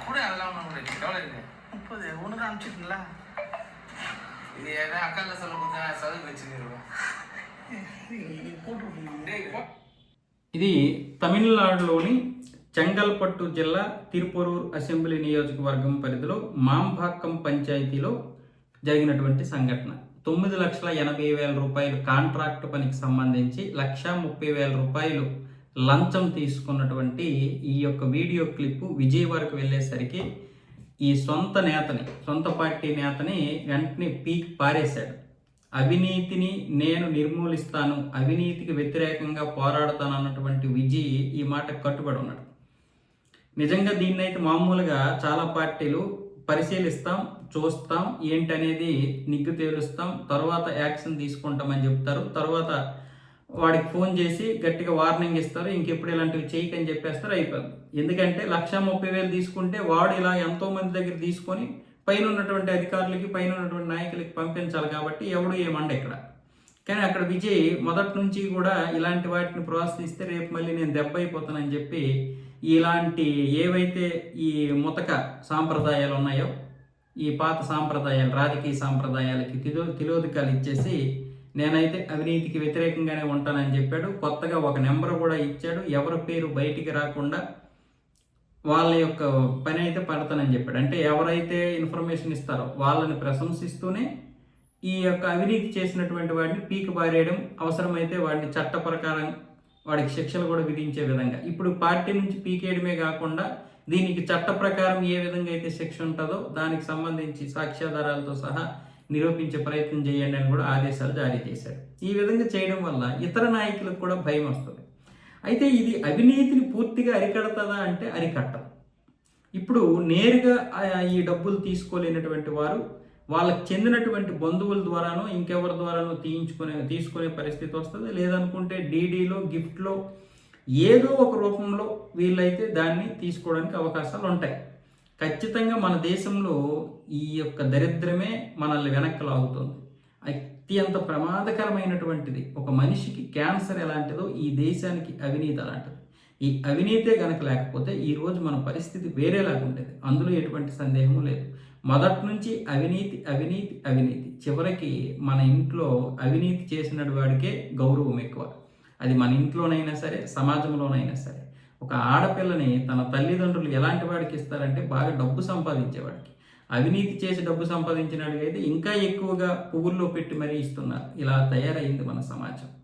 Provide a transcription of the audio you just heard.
கூட அதெல்லாம் ஒன்றும் கூட கவலை இல்லை. முப்பது ஒன்று காமிச்சிருங்களா? இது ஏதோ அக்கால சொல்ல கொஞ்சம் சதுவு வச்சுருக்கோம். போட்டு ఇది తమిళనాడులోని చెంగల్పట్టు జిల్లా తిరుపూరూరు అసెంబ్లీ నియోజకవర్గం పరిధిలో మాంబాక్కం పంచాయతీలో జరిగినటువంటి సంఘటన. 9,80,000 రూపాయలు కాంట్రాక్ట్ పనికి సంబంధించి 1,30,000 రూపాయలు లంచం తీసుకున్నటువంటి ఈ యొక్క వీడియో క్లిప్ విజయవాడకు వెళ్ళేసరికి ఈ సొంత పార్టీ నేతని వెంటనే పీకి పారేశాడు. అవినీతిని నేను నిర్మూలిస్తాను, అవినీతికి వ్యతిరేకంగా పోరాడతాను అన్నటువంటి విజయ్ ఈ మాట కట్టుబడి ఉన్నాడు. నిజంగా దీన్నైతే మామూలుగా చాలా పార్టీలు పరిశీలిస్తాం, చూస్తాం, ఏంటనేది నిగ్గు తేలుస్తాం, తర్వాత యాక్షన్ తీసుకుంటామని చెప్తారు. తర్వాత వాడికి ఫోన్ చేసి గట్టిగా వార్నింగ్ ఇస్తారు, ఇంకెప్పుడు ఇలాంటివి చేయకని చెప్పేస్తారు, అయిపోయింది. ఎందుకంటే 1,30,000 తీసుకుంటే వాడు ఇలా ఎంతోమంది దగ్గర తీసుకొని పైన ఉన్నటువంటి అధికారులకి, పైన ఉన్నటువంటి నాయకులకి పంపించాలి కాబట్టి ఎవడు ఏమండ ఇక్కడ. కానీ అక్కడ విజయ్ మొదటి నుంచి కూడా ఇలాంటి వాటిని ప్రోత్సహిస్తే రేపు మళ్ళీ నేను దెబ్బ అయిపోతానని చెప్పి ఇలాంటి ఏవైతే ఈ ముతక సాంప్రదాయాలు ఉన్నాయో, ఈ పాత సాంప్రదాయాలు, రాజకీయ సాంప్రదాయాలకి తిలోదకాలు ఇచ్చేసి నేనైతే అవినీతికి వ్యతిరేకంగానే ఉంటానని చెప్పాడు. కొత్తగా ఒక నెంబర్ కూడా ఇచ్చాడు, ఎవరి పేరు బయటికి రాకుండా వాళ్ళ యొక్క పని అయితే పడతానని చెప్పాడు. అంటే ఎవరైతే ఇన్ఫర్మేషన్ ఇస్తారో వాళ్ళని ప్రశంసిస్తూనే ఈ యొక్క అవినీతి చేసినటువంటి వాడిని పీకి పారేయడం, అవసరమైతే వాడిని చట్ట ప్రకారం వాడికి శిక్షలు కూడా విధించే విధంగా. ఇప్పుడు పార్టీ నుంచి పీకేయడమే కాకుండా దీనికి చట్ట ప్రకారం ఏ విధంగా అయితే శిక్ష ఉంటుందో దానికి సంబంధించి సాక్ష్యాధారాలతో సహా నిరూపించే ప్రయత్నం చేయండి అని కూడా ఆదేశాలు జారీ చేశారు. ఈ విధంగా చేయడం వల్ల ఇతర నాయకులకు కూడా భయం వస్తుంది. అయితే ఇది అవినీతిని పూర్తిగా అరికడతదా అంటే అరికట్టదు. ఇప్పుడు నేరుగా ఈ డబ్బులు తీసుకోలేనటువంటి వారు వాళ్ళకి చెందినటువంటి బంధువుల ద్వారానో ఇంకెవరి ద్వారానో తీసుకునే పరిస్థితి వస్తుంది. లేదనుకుంటే డీడీలో, గిఫ్ట్లో ఏదో ఒక రూపంలో వీళ్ళైతే దాన్ని తీసుకోవడానికి అవకాశాలు ఉంటాయి. ఖచ్చితంగా మన దేశంలో ఈ యొక్క దరిద్రమే మనల్ని వెనక్కి లాగుతుంది. అత్యంత ప్రమాదకరమైనటువంటిది. ఒక మనిషికి క్యాన్సర్ ఎలాంటిదో ఈ దేశానికి అవినీతి అలాంటిది. ఈ అవినీతే గనక లేకపోతే ఈరోజు మన పరిస్థితి వేరేలాగా ఉండేది, అందులో ఎటువంటి సందేహము లేదు. మొదటి నుంచి అవినీతి అవినీతి అవినీతి, చివరికి మన ఇంట్లో అవినీతి చేసిన వాడికే గౌరవం ఎక్కువ. అది మన ఇంట్లోనైనా సరే, సమాజంలోనైనా సరే. ఒక ఆడపిల్లని తన తల్లిదండ్రులు ఎలాంటి వాడికి ఇస్తారంటే బాగా డబ్బు సంపాదించేవాడికి. అవినీతి చేసి డబ్బు సంపాదించినట్టుగా అయితే ఇంకా ఎక్కువగా పువ్వుల్లో పెట్టి మరీ ఇస్తున్నారు. ఇలా తయారైంది మన సమాజం.